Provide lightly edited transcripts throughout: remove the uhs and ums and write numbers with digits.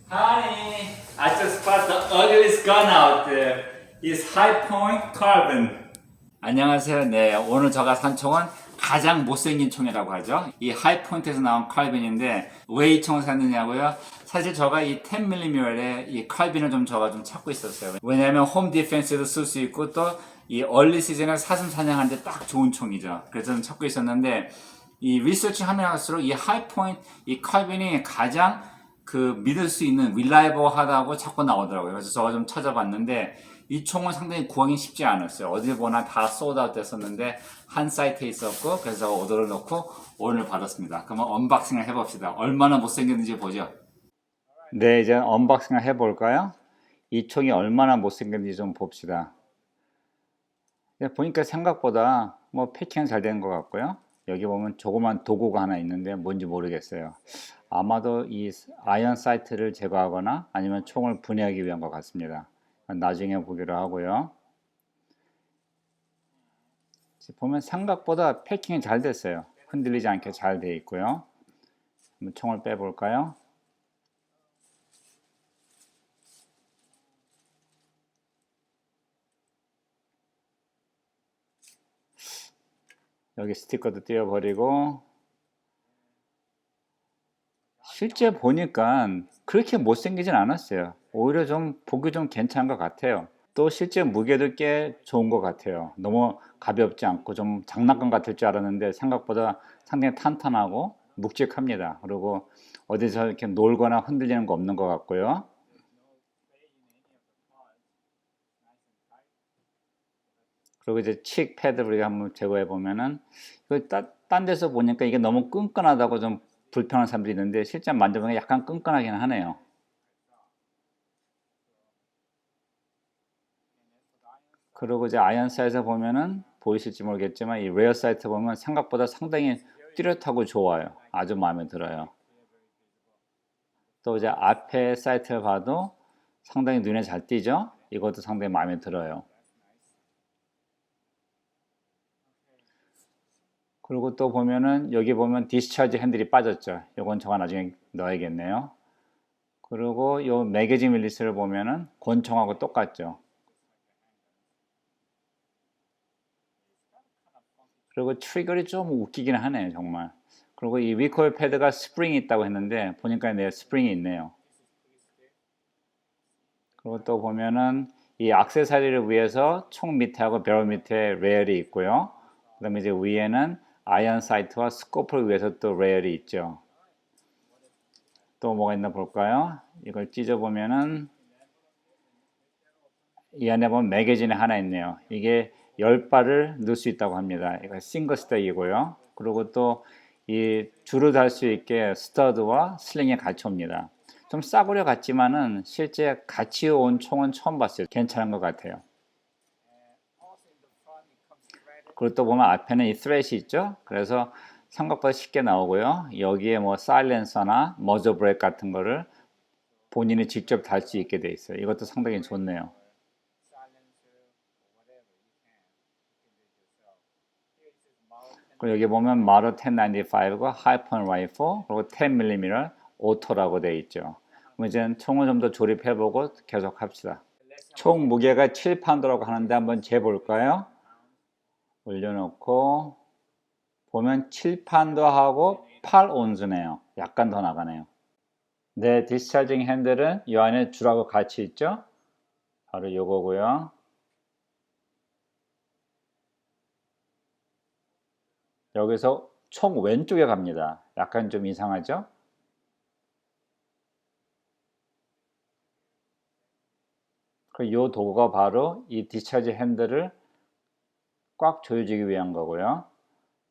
Honey, I just bought the ugliest gun out there. It's High Point Carbon. 안녕하세요. 네, 오늘 제가 산 총은 가장 못생긴 총이라고 하죠. 이 하이포인트에서 나온 칼빈인데 왜 이 총을 샀느냐고요? 사실 제가 이 10mm의 이 칼빈을 제가 좀 찾고 있었어요. 왜냐하면 홈 디펜스에도 쓸 수 있고 또 이 얼리 시즌에 사슴 사냥하는데 딱 좋은 총이죠. 그래서 좀 찾고 있었는데 이 리서치 하면 할수록 이 하이포인트 이 칼빈이 가장 그 믿을 수 있는 릴라이버하다고 자꾸 나오더라고요. 그래서 제가 좀 찾아봤는데 이 총은 상당히 구하기 쉽지 않았어요. 어디 보나 다 소드아웃 됐었는데 한 사이트에 있었고 그래서 오더를 넣고 오늘 받았습니다. 그러면 언박싱을 해봅시다. 얼마나 못생겼는지 보죠. 네, 이제 언박싱을 해볼까요? 이 총이 얼마나 못생겼는지 좀 봅시다. 보니까 생각보다 뭐 패킹은 잘 되는 것 같고요. 여기 보면 조그만 도구가 하나 있는데 뭔지 모르겠어요. 아마도 이 아이언 사이트를 제거하거나 아니면 총을 분해하기 위한 것 같습니다. 나중에 보기로 하고요. 보면 생각보다 패킹이 잘 됐어요. 흔들리지 않게 잘 되어 있고요. 한번 총을 빼볼까요? 여기 스티커도 띄워버리고 실제 보니까 그렇게 못생기진 않았어요. 오히려 좀 보기 좀 괜찮은 것 같아요. 또 실제 무게도 꽤 좋은 것 같아요. 너무 가볍지 않고 좀 장난감 같을 줄 알았는데 생각보다 상당히 탄탄하고 묵직합니다. 그리고 어디서 이렇게 놀거나 흔들리는 거 없는 것 같고요. 그리고 이제 칙 패드를 우리가 한번 제거해 보면은 딴 데서 보니까 이게 너무 끈끈하다고 좀 불편한 사람들이 있는데 실제 만져보면 약간 끈끈하긴 하네요. 그리고 이제 아이언 사이트 보면은 보이실지 모르겠지만 이 레어 사이트 보면 생각보다 상당히 뚜렷하고 좋아요. 아주 마음에 들어요. 또 이제 앞에 사이트를 봐도 상당히 눈에 잘 띄죠? 이것도 상당히 마음에 들어요. 그리고 또 보면은 여기 보면 디스차지 핸들이 빠졌죠. 이건 저가 나중에 넣어야겠네요. 그리고 이 매거진 릴리스를 보면은 권총하고 똑같죠. 그리고 트리거리 좀 웃기긴 하네요, 정말. 그리고 이 리코일 패드가 스프링이 있다고 했는데 보니까 네, 스프링이 있네요. 그리고 또 보면은 이 액세서리를 위해서 총 밑에하고 배럴 밑에 레일이 있고요. 그다음에 이제 위에는 아이언 사이트와 스코프를 위해서 또 레일이 있죠. 또 뭐가 있나 볼까요? 이걸 찢어 보면은 이 안에 보면 매거진이 하나 있네요. 이게 10발을 넣을 수 있다고 합니다. 이거 싱글 스택이고요. 그리고 또 이 줄을 달 수 있게 스터드와 슬링이 같이 옵니다. 좀 싸구려 같지만은 실제 같이 온 총은 처음 봤어요. 괜찮은 것 같아요. 그리고 또 보면 앞에는 이 스렛이 있죠. 그래서 생각보다 쉽게 나오고요. 여기에 뭐 사일렌서나 머저 브레이크 같은 거를 본인이 직접 달 수 있게 돼 있어요. 이것도 상당히 좋네요. 그리고 여기 보면 마로 1095가 하이펀 라이플 그리고 10mm 오토라고 돼 있죠. 그럼 이제 총을 좀 더 조립해보고 계속 합시다. 총 무게가 7파운드라고 하는데 한번 재볼까요? 올려놓고 보면 7파운드하고 8온즈네요. 약간 더 나가네요. 네, 디스차징 핸들은 이 안에 줄하고 같이 있죠? 바로 요거고요. 여기서 총 왼쪽에 갑니다. 약간 좀 이상하죠? 이 도구가 바로 이 디스차지 핸들을 꽉 조여주기 위한 거고요.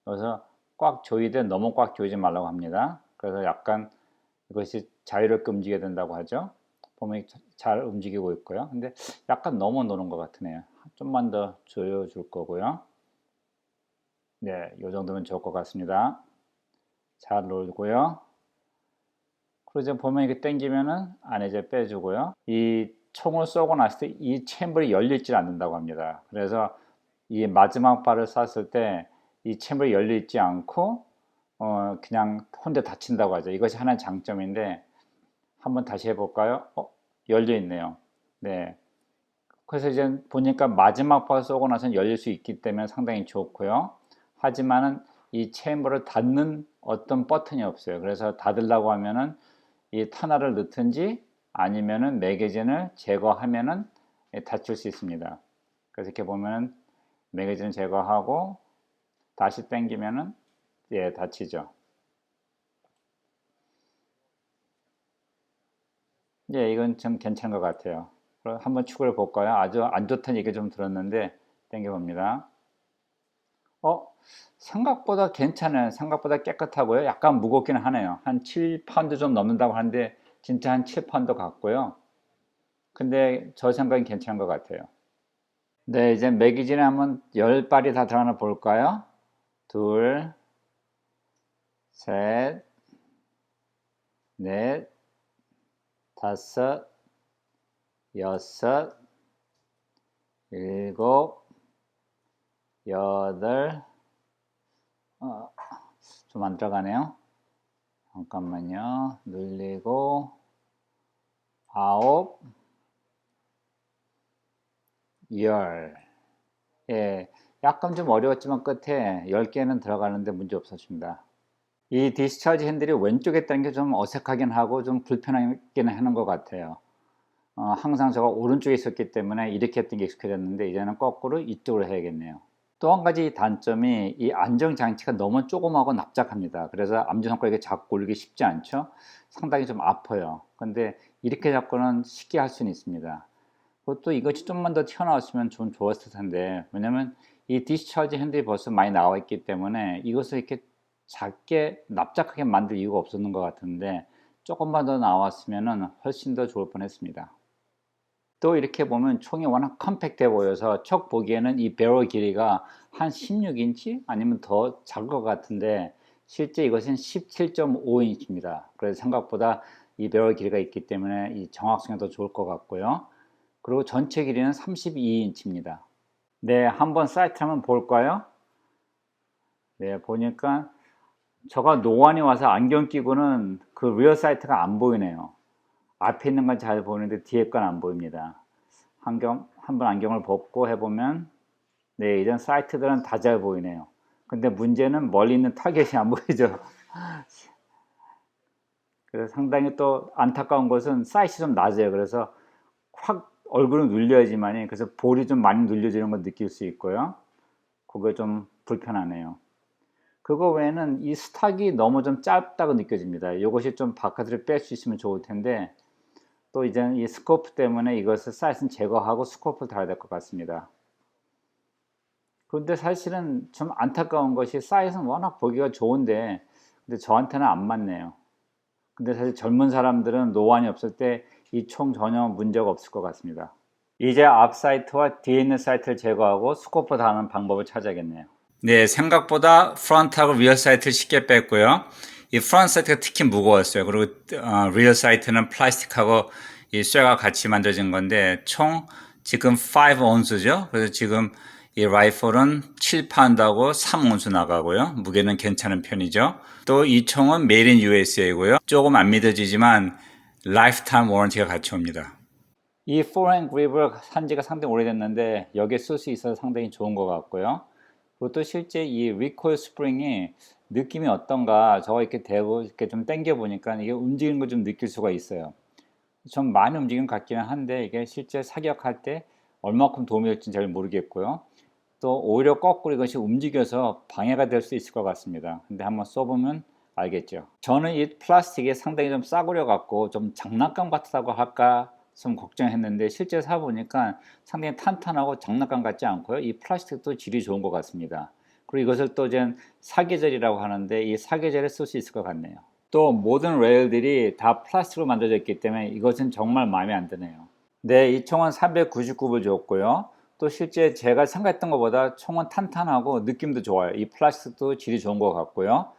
그래서 꽉 조이되 너무 꽉 조이지 말라고 합니다. 그래서 약간 이것이 자유롭게 움직여야 된다고 하죠. 보면 잘 움직이고 있고요. 근데 약간 너무 노는 것 같으네요. 좀만 더 조여줄 거고요. 네, 이 정도면 좋을 것 같습니다. 잘 놀고요. 그리고 이제 보면 이렇게 당기면은 안에 이제 빼주고요. 이 총을 쏘고 났을 때 이 챔버이 열리질 않는다고 합니다. 그래서 이 마지막 발을 쐈을 때 이 챔버이 열려 있지 않고 그냥 혼자 다친다고 하죠. 이것이 하나의 장점인데 한번 다시 해볼까요? 열려 있네요. 네. 그래서 이제 보니까 마지막 번 쏘고 나서는 열릴 수 있기 때문에 상당히 좋고요. 하지만은 이 체인버를 닫는 어떤 버튼이 없어요. 그래서 닫으려고 하면은 이 터널을 넣든지 아니면은 매거진을 제거하면은 닫힐 수 있습니다. 그래서 이렇게 보면 매거진을 제거하고 다시 당기면은 닫히죠. 이건 좀 괜찮은 것 같아요. 그럼 한번 축을 볼까요? 아주 안 좋다는 얘기 좀 들었는데 당겨봅니다. 생각보다 괜찮아요. 생각보다 깨끗하고요. 약간 무겁긴 하네요. 한 7파운드 좀 넘는다고 하는데 진짜 한 7파운드 같고요. 근데 저 생각엔 괜찮은 것 같아요. 네, 이제 매기진에 한번 10발이 다 들어가나 볼까요? 둘, 셋, 넷, 다섯, 여섯, 일곱, 여덟, 좀 안 들어가네요. 잠깐만요. 늘리고, 아홉, 열. 약간 좀 어려웠지만 끝에 10개는 들어가는데 문제 없었습니다. 이 디스차지 핸들이 왼쪽에 있다는 게 좀 어색하긴 하고 좀 불편하긴 하는 것 같아요. 항상 제가 오른쪽에 있었기 때문에 이렇게 했던 게 익숙해졌는데 이제는 거꾸로 이쪽으로 해야겠네요. 또 한 가지 단점이 이 안정장치가 너무 조그마하고 납작합니다. 그래서 엄지손가락 이렇게 잡고 올리기 쉽지 않죠. 상당히 좀 아파요. 근데 이렇게 잡고는 쉽게 할 수는 있습니다. 그것도 이것이 좀만 더 튀어나왔으면 좀 좋았을 텐데, 왜냐면 이 디스차지 핸들이 벌써 많이 나와 있기 때문에 이것을 이렇게 작게 납작하게 만들 이유가 없었는 것 같은데 조금만 더 나왔으면 훨씬 더 좋을 뻔했습니다. 또 이렇게 보면 총이 워낙 컴팩트해 보여서 척 보기에는 이 배럴 길이가 한 16인치 아니면 더 작을 것 같은데 실제 이것은 17.5인치입니다. 그래서 생각보다 이 배럴 길이가 있기 때문에 이 정확성이 더 좋을 것 같고요. 그리고 전체 길이는 32인치입니다. 네, 한번 사이트 한번 볼까요? 네, 보니까 저가 노안이 와서 안경 끼고는 그 리어 사이트가 안 보이네요. 앞에 있는 건 잘 보이는데 뒤에 건 안 보입니다. 한번 안경을 벗고 해보면 네, 이런 사이트들은 다 잘 보이네요. 근데 문제는 멀리 있는 타겟이 안 보이죠. 그래서 상당히 또 안타까운 것은 사이즈 좀 낮아요. 그래서 확 얼굴을 눌려야지만이 그래서 볼이 좀 많이 눌려지는 걸 느낄 수 있고요. 그게 좀 불편하네요. 그거 외에는 이 스탁이 너무 좀 짧다고 느껴집니다. 이것이 좀 바깥으로 뺄 수 있으면 좋을 텐데 또 이제는 이 스코프 때문에 이것을 사이즈는 제거하고 스코프를 달아야 될 것 같습니다. 그런데 사실은 좀 안타까운 것이 사이즈는 워낙 보기가 좋은데 근데 저한테는 안 맞네요. 근데 사실 젊은 사람들은 노안이 없을 때 이 총 전혀 문제가 없을 것 같습니다. 이제 앞 사이트와 뒤에 있는 사이트를 제거하고 스코프 달는 방법을 찾아야겠네요. 네, 생각보다 프론트하고 리어 사이트를 쉽게 뺐고요. 이 프론트 사이트가 특히 무거웠어요. 그리고 리어 사이트는 플라스틱하고 이 쇠가 같이 만들어진 건데 총 지금 5온스죠. 그래서 지금 이 라이플은 7파운드하고 3온스 나가고요. 무게는 괜찮은 편이죠. 또 이 총은 Made in USA고요. 조금 안 믿어지지만 라이프타임 워런티가 같이 옵니다. 이 포핸드 그립을 산 지가 상당히 오래됐는데 여기에 쓸 수 있어서 상당히 좋은 것 같고요. 그리고 또 실제 이 리코일 스프링이 느낌이 어떤가 저거 이렇게 대고 이렇게 좀 당겨 보니까 이게 움직이는 걸 좀 느낄 수가 있어요. 좀 많이 움직이는 것 같기는 한데 이게 실제 사격할 때 얼마큼 도움이 될지 잘 모르겠고요. 또 오히려 거꾸로 이것이 움직여서 방해가 될 수 있을 것 같습니다. 근데 한번 써보면 알겠죠. 저는 이 플라스틱이 상당히 좀 싸구려 같고 좀 장난감 같다고 할까 좀 걱정했는데 실제 사보니까 상당히 탄탄하고 장난감 같지 않고요. 이 플라스틱도 질이 좋은 것 같습니다. 그리고 이것을 또 이제 사계절이라고 하는데 이 사계절에 쓸 수 있을 것 같네요. 또 모든 레일들이 다 플라스틱으로 만들어져 있기 때문에 이것은 정말 마음에 안 드네요. 네, 이 총은 399불 줬고요. 또 실제 제가 생각했던 것보다 총은 탄탄하고 느낌도 좋아요. 이 플라스틱도 질이 좋은 것 같고요.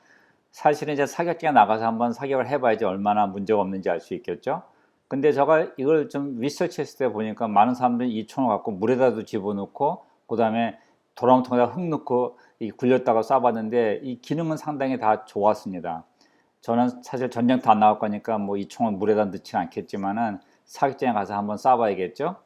사실은 이제 사격기가 나가서 한번 사격을 해봐야지 얼마나 문제가 없는지 알 수 있겠죠. 근데 제가 이걸 좀 리서치했을 때 보니까 많은 사람들이 이 총을 갖고 물에다도 집어넣고 그 다음에 도랑통에다 흙 넣고 굴렸다가 쏴봤는데 이 기능은 상당히 다 좋았습니다. 저는 사실 전쟁터 안 나올 거니까 뭐 이 총은 물에다 넣지는 않겠지만은 사격장에 가서 한번 쏴봐야겠죠.